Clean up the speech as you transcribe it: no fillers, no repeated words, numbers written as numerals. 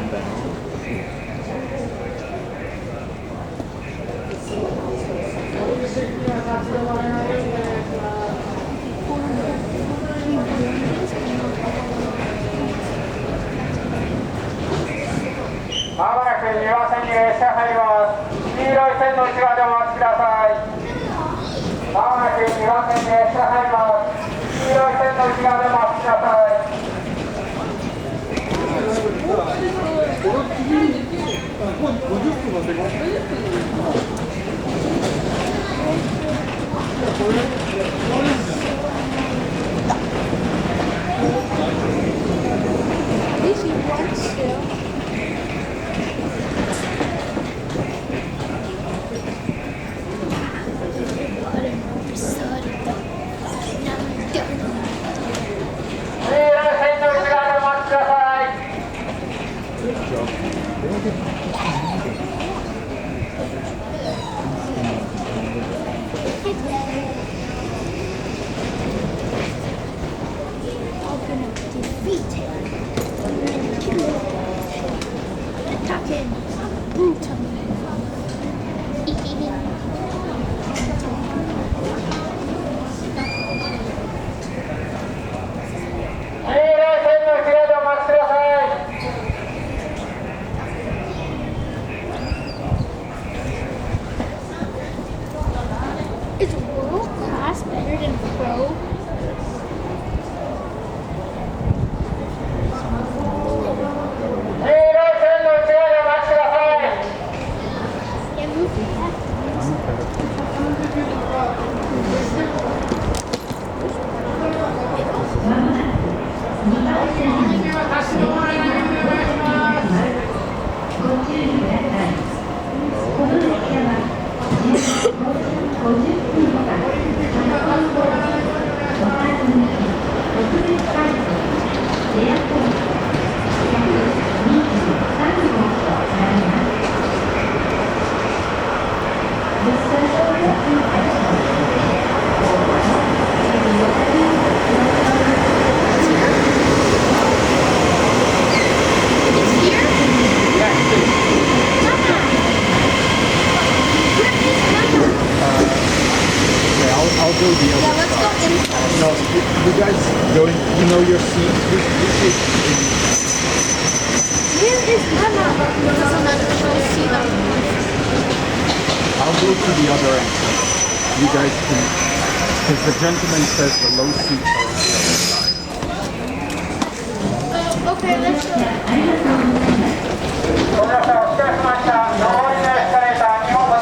まもなく2番線に列車入ります。黄色い線の内側でお待ちください。まもなく2番線に列車入ります。黄色い線の内側でお待ちください。Is world class better than pro? Yeah, move I'll go the other Yeah, let's go side. inside. No, you guys go, you know your seats. Where is Mama? So that we will see them. I'll go to the other end. You guys can, because the gentleman says the low seats are on the other side. Okay, let's go. ごめんなさい、お疲れ様でした。